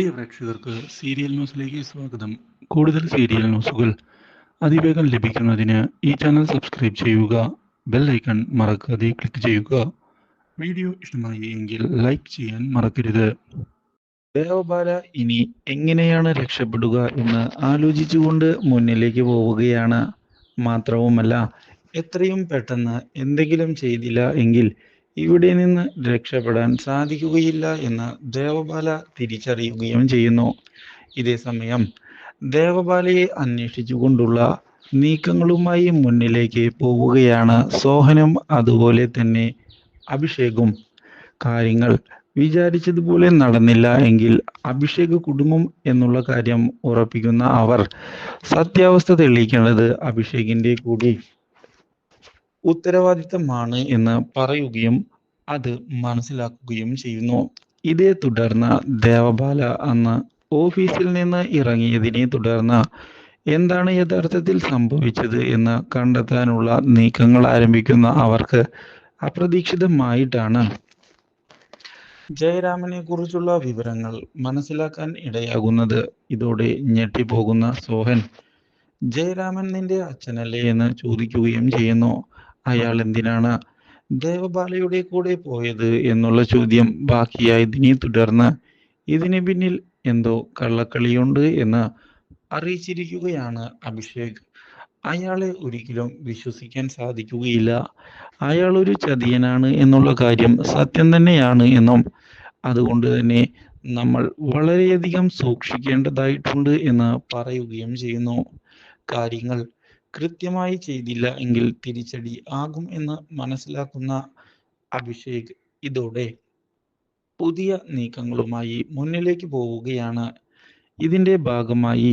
പ്രിയ പ്രേക്ഷകർക്ക് സീരിയൽ ന്യൂസിലേക്ക് സ്വാഗതം. കൂടുതൽ സീരിയൽ ന്യൂസുകൾ അതിവേഗം ലഭിക്കുന്നതിന് ഈ ചാനൽ സബ്സ്ക്രൈബ് ചെയ്യുക. ബെൽ ഐക്കൺ മറക്കാതെ ക്ലിക്ക് ചെയ്യുക. വീഡിയോ ഇഷ്ടമായി എങ്കിൽ ലൈക്ക് ചെയ്യാൻ മറക്കരുത്. ദേവബാല ഇനി എങ്ങനെയാണ് രക്ഷപ്പെടുക എന്ന് ആലോചിച്ചുകൊണ്ട് മുന്നിലേക്ക് പോവുകയാണ്. മാത്രവുമല്ല, എത്രയും പെട്ടെന്ന് എന്തെങ്കിലും ചെയ്തില്ല എങ്കിൽ ഇവിടെ നിന്ന് രക്ഷപ്പെടാൻ സാധിക്കുകയില്ല എന്ന് ദേവബാല തിരിച്ചറിയുകയും ചെയ്യുന്നു. ഇതേ സമയം ദേവബാലയെ അന്വേഷിച്ചുകൊണ്ടുള്ള നീക്കങ്ങളുമായി മുന്നിലേക്ക് പോവുകയാണ് സോഹനും അതുപോലെ തന്നെ അഭിഷേകും. കാര്യങ്ങൾ വിചാരിച്ചതുപോലെ നടന്നില്ല എങ്കിൽ അഭിഷേക് കുടുങ്ങും എന്നുള്ള കാര്യം ഉറപ്പിക്കുന്ന അവർ സത്യാവസ്ഥ തെളിയിക്കേണ്ടത് അഭിഷേകിന്റെ കൂടി ഉത്തരവാദിത്തമാണ് എന്ന് പറയുകയും അത് മനസ്സിലാക്കുകയും ചെയ്യുന്നു. ഇതേ തുടർന്ന് ദേവബാല അന്ന് ഓഫീസിൽ നിന്ന് ഇറങ്ങിയതിനെ തുടർന്ന് എന്താണ് യഥാർത്ഥത്തിൽ സംഭവിച്ചത് എന്ന് കണ്ടെത്താനുള്ള നീക്കങ്ങൾ ആരംഭിക്കുന്ന അവർക്ക് അപ്രതീക്ഷിതമായിട്ടാണ് ജയരാമനെ കുറിച്ചുള്ള വിവരങ്ങൾ മനസ്സിലാക്കാൻ ഇടയാകുന്നത്. ഇതോടെ ഞെട്ടിപ്പോകുന്ന സോഹൻ ജയരാമൻ നിന്റെ അച്ഛനല്ലേ എന്ന് ചോദിക്കുകയും ചെയ്യുന്നു. അയാൾ എന്തിനാണ് ദേവബാലയുടെ കൂടെ പോയത് എന്നുള്ള ചോദ്യം ബാക്കിയായതിനെ തുടർന്ന് ഇതിന് പിന്നിൽ എന്തോ കള്ളക്കളിയുണ്ട് എന്ന് അറിയിച്ചിരിക്കുകയാണ് അഭിഷേക്. അയാളെ ഒരിക്കലും വിശ്വസിക്കാൻ സാധിക്കുകയില്ല. അയാൾ ഒരു ചതിയനാണ് എന്നുള്ള കാര്യം സത്യം തന്നെയാണ് എന്നും അതുകൊണ്ട് തന്നെ നമ്മൾ വളരെയധികം സൂക്ഷിക്കേണ്ടതായിട്ടുണ്ട് എന്ന് പറയുകയും ചെയ്യുന്നു. കാര്യങ്ങൾ കൃത്യമായി ചെയ്തില്ല എങ്കിൽ തിരിച്ചടി ആകും എന്ന് മനസ്സിലാക്കുന്ന അഭിഷേക് ഇതോടെ പുതിയ നീക്കങ്ങളുമായി മുന്നിലേക്ക് പോവുകയാണ്. ഇതിന്റെ ഭാഗമായി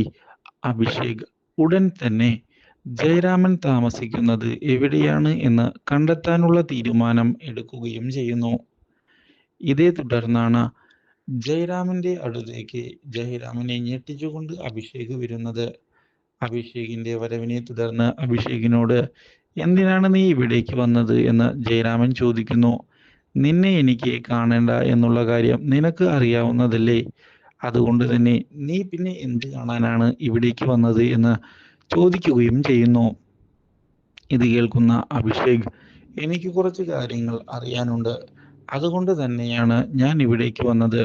അഭിഷേക് ഉടൻ തന്നെ ജയരാമൻ താമസിക്കുന്നത് എവിടെയാണ് എന്ന് കണ്ടെത്താനുള്ള തീരുമാനം എടുക്കുകയും ചെയ്യുന്നു. ഇതേ തുടർന്നാണ് ജയരാമന്റെ അടുത്തേക്ക് ജയരാമനെ ഞെട്ടിച്ചുകൊണ്ട് അഭിഷേക് വരുന്നത്. അഭിഷേകിന്റെ വരവിനെ തുടർന്ന് അഭിഷേകിനോട് എന്തിനാണ് നീ ഇവിടേക്ക് വന്നത് എന്ന് ജയരാമൻ ചോദിക്കുന്നു. നിന്നെ എനിക്ക് കാണേണ്ട എന്നുള്ള കാര്യം നിനക്ക് അറിയാവുന്നതല്ലേ, അതുകൊണ്ട് തന്നെ നീ പിന്നെ എന്ത് കാണാനാണ് ഇവിടേക്ക് വന്നത് എന്ന് ചോദിക്കുകയും ചെയ്യുന്നു. ഇത് കേൾക്കുന്ന അഭിഷേക് എനിക്ക് കുറച്ച് കാര്യങ്ങൾ അറിയാനുണ്ട്, അതുകൊണ്ട് തന്നെയാണ് ഞാൻ ഇവിടേക്ക് വന്നത്.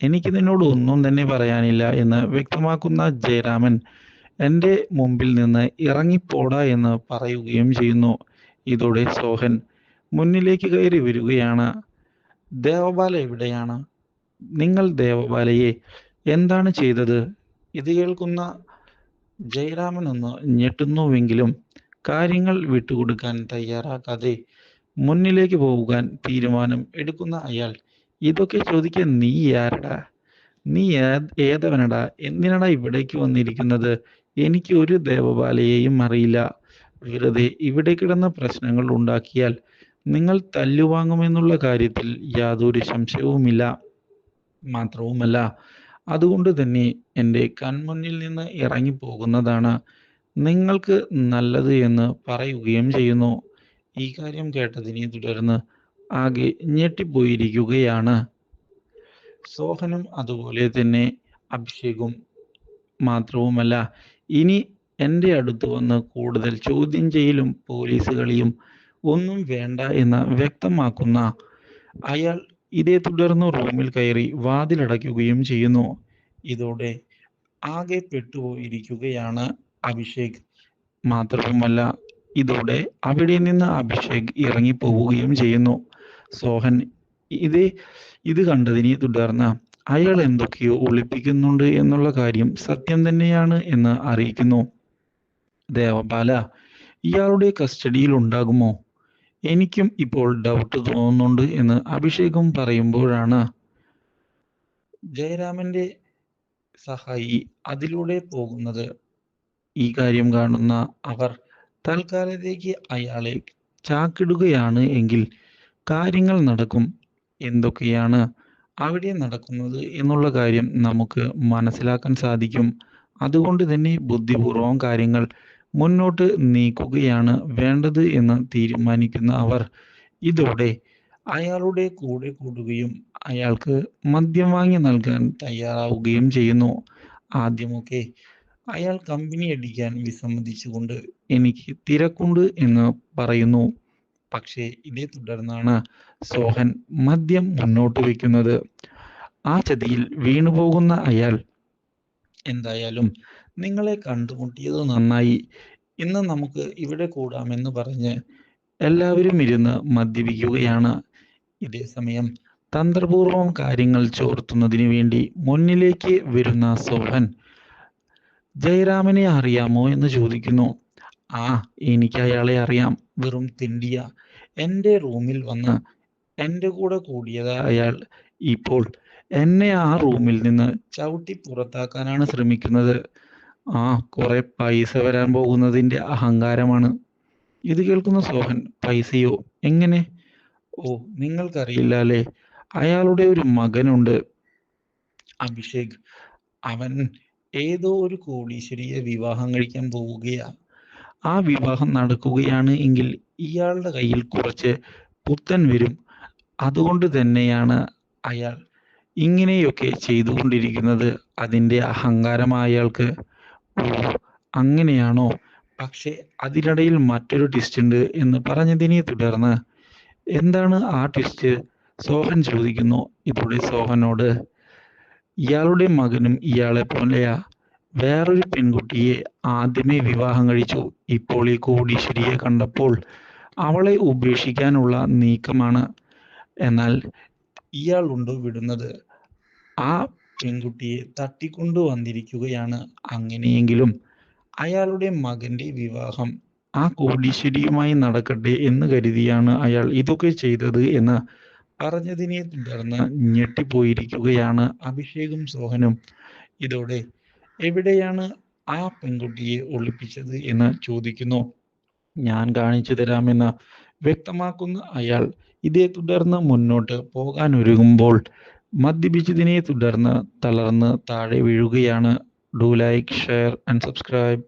എനിക്ക് നിന്നോട് ഒന്നും തന്നെ പറയാനില്ല എന്ന് വ്യക്തമാക്കുന്ന ജയരാമൻ എൻ്റെ മുമ്പിൽ നിന്ന് ഇറങ്ങിപ്പോടാ എന്ന് പറയുകയും ചെയ്യുന്നു. ഇതോടെ സോഹൻ മുന്നിലേക്ക് കയറി വരികയാണ്. ദേവബാല എവിടെയാണ്? നിങ്ങൾ ദേവബാലയെ എന്താണ് ചെയ്തത്? ഇത് കേൾക്കുന്ന ജയരാമൻ ഒന്ന് ഞെട്ടുന്നുവെങ്കിലും കാര്യങ്ങൾ വിട്ടുകൊടുക്കാൻ തയ്യാറാക്കാതെ മുന്നിലേക്ക് പോകാൻ തീരുമാനം എടുക്കുന്ന അയാൾ ഇതൊക്കെ ചോദിക്കാൻ നീ ആരടാ? നീ ഏതവനടാ? എന്തിനടാ ഇവിടേക്ക് വന്നിരിക്കുന്നത്? എനിക്ക് ഒരു ദേവബാലയെയും അറിയില്ല. വെറുതെ ഇവിടെ കിടന്ന പ്രശ്നങ്ങൾ ഉണ്ടാക്കിയാൽ നിങ്ങൾ തല്ലുവാങ്ങുമെന്നുള്ള കാര്യത്തിൽ യാതൊരു സംശയവുമില്ല. മാത്രവുമല്ല, അതുകൊണ്ട് തന്നെ എൻ്റെ കൺമുന്നിൽ നിന്ന് ഇറങ്ങിപ്പോകുന്നതാണ് നിങ്ങൾക്ക് നല്ലത് എന്ന് പറയുകയും ചെയ്യുന്നു. ഈ കാര്യം കേട്ടതിനെ തുടർന്ന് ആകെ ഞെട്ടിപ്പോയിരിക്കുകയാണ് സോഹനും അതുപോലെ തന്നെ അഭിഷേകും. മാത്രവുമല്ല, ഇനി എൻ്റെ അടുത്ത് വന്ന് കൂടുതൽ ചോദ്യം ചെയ്യലും പോലീസ് കളിയും ഒന്നും വേണ്ട എന്ന് വ്യക്തമാക്കുന്ന അയാൾ ഇതേ തുടർന്ന് റൂമിൽ കയറി വാതിലടയ്ക്കുകയും ചെയ്യുന്നു. ഇതോടെ ആകെ പെട്ടുപോയിരിക്കുകയാണ് അഭിഷേക്. മാത്രവുമല്ല, ഇതോടെ അവിടെ നിന്ന് അഭിഷേക് ഇറങ്ങിപ്പോവുകയും ചെയ്യുന്നു. സോഹൻ ഇത് കണ്ടതിനെ തുടർന്ന് അയാൾ എന്തൊക്കെയോ ഒളിപ്പിക്കുന്നുണ്ട് എന്നുള്ള കാര്യം സത്യം തന്നെയാണ് എന്ന് അറിയിക്കുന്നു. ദേവബാല ഇയാളുടെ കസ്റ്റഡിയിൽ ഉണ്ടാകുമോ? എനിക്കും ഇപ്പോൾ ഡൗട്ട് തോന്നുന്നുണ്ട് എന്ന് അഭിഷേകും പറയുമ്പോഴാണ് ജയരാമന്റെ സഹായി അതിലൂടെ പോകുന്നത്. ഈ കാര്യം കാണുന്ന അവർ തൽക്കാലത്തേക്ക് അയാളെ ചാക്കിടുകയാണ് എങ്കിൽ കാര്യങ്ങൾ നടക്കും. എന്തൊക്കെയാണ് അവിടെ നടക്കുന്നത് എന്നുള്ള കാര്യം നമുക്ക് മനസ്സിലാക്കാൻ സാധിക്കും. അതുകൊണ്ട് തന്നെ ബുദ്ധിപൂർവം കാര്യങ്ങൾ മുന്നോട്ട് നീക്കുകയാണ് വേണ്ടത് എന്ന് തീരുമാനിക്കുന്ന അവർ ഇതോടെ അയാളുടെ കൂടെ കൂടുകയും അയാൾക്ക് മദ്യം വാങ്ങി നൽകാൻ തയ്യാറാവുകയും ചെയ്യുന്നു. ആദ്യമൊക്കെ അയാൾ കമ്പനി അടിക്കാൻ വിസമ്മതിച്ചുകൊണ്ട് എനിക്ക് തിരക്കുണ്ട് എന്ന് പറയുന്നു. പക്ഷേ ഇതേ തുടർന്നാണ് സോഹൻ മദ്യം മുന്നോട്ട് വയ്ക്കുന്നത്. ആ ചതിയിൽ വീണുപോകുന്ന അയാൾ എന്തായാലും നിങ്ങളെ കണ്ടുമുട്ടിയത് നന്നായി. ഇന്ന് നമുക്ക് ഇവിടെ കൂടാമെന്ന് പറഞ്ഞ് എല്ലാവരും ഇരുന്ന് മദ്യപിക്കുകയാണ്. ഇതേ സമയം തന്ത്രപൂർവം കാര്യങ്ങൾ ചോർത്തുന്നതിന് വേണ്ടി മുന്നിലേക്ക് വരുന്ന സോഹൻ ജയരാമനെ അറിയാമോ എന്ന് ചോദിക്കുന്നു. ആ, എനിക്ക് അയാളെ അറിയാം. വെറും തെണ്ടിയ. എൻ്റെ റൂമിൽ വന്ന് എൻ്റെ കൂടെ കൂടിയത് അയാൾ. ഇപ്പോൾ എന്നെ ആ റൂമിൽ നിന്ന് ചവിട്ടി പുറത്താക്കാനാണ് ശ്രമിക്കുന്നത്. ആ, കുറെ പൈസ വരാൻ പോകുന്നതിൻ്റെ അഹങ്കാരമാണ്. ഇത് കേൾക്കുന്ന സോഹൻ, പൈസയോ? എങ്ങനെ? ഓ, നിങ്ങൾക്കറിയില്ല അല്ലേ? അയാളുടെ ഒരു മകനുണ്ട്, അഭിഷേക്. അവൻ ഏതോ ഒരു കോടീശ്വരിയെ വിവാഹം കഴിക്കാൻ പോവുകയാ. ആ വിവാഹം നടക്കുകയാണ് എങ്കിൽ ഇയാളുടെ കയ്യിൽ കുറച്ച് പുത്തൻ വരും. അതുകൊണ്ട് തന്നെയാണ് അയാൾ ഇങ്ങനെയൊക്കെ ചെയ്തുകൊണ്ടിരിക്കുന്നത്. അതിൻ്റെ അഹങ്കാരം അയാൾക്ക്. ഓ, അങ്ങനെയാണോ? പക്ഷെ അതിനിടയിൽ മറ്റൊരു ട്വിസ്റ്റ് ഉണ്ട് എന്ന് പറഞ്ഞതിനെ തുടർന്ന് എന്താണ് ആ ട്വിസ്റ്റ്? സോഹൻ ചോദിക്കുന്നു. ഇതോടെ സോഹനോട്, ഇയാളുടെ മകനും ഇയാളെ പോലെയാ. വേറൊരു പെൺകുട്ടിയെ ആദ്യമേ വിവാഹം കഴിച്ചു. ഇപ്പോൾ ഈ കോടീശ്വരിയെ കണ്ടപ്പോൾ അവളെ ഉപേക്ഷിക്കാനുള്ള നീക്കമാണ്. എന്നാൽ ഇയാളുണ്ടോ വിടുന്നത്? ആ പെൺകുട്ടിയെ തട്ടിക്കൊണ്ടു വന്നിരിക്കുകയാണ്. അങ്ങനെയെങ്കിലും അയാളുടെ മകന്റെ വിവാഹം ആ കോടീശ്വരിയുമായി നടക്കട്ടെ എന്ന് കരുതിയാണ് അയാൾ ഇതൊക്കെ ചെയ്തത് എന്ന് പറഞ്ഞതിനെ തുടർന്ന് ഞെട്ടിപ്പോയിരിക്കുകയാണ് അഭിഷേകും സോഹനും. ഇതോടെ എവിടെയാണ് ആ പെൺകുട്ടിയെ ഒളിപ്പിച്ചത് എന്ന് ചോദിക്കുന്നു. ഞാൻ കാണിച്ചു തരാമെന്ന് വ്യക്തമാക്കുന്ന അയാൾ ഇതേ തുടർന്ന് മുന്നോട്ട് പോകാനൊരുങ്ങുമ്പോൾ മദ്യപിച്ചതിനെ തുടർന്ന് തളർന്ന് താഴെ വീഴുകയാണ്. Do like, share and subscribe.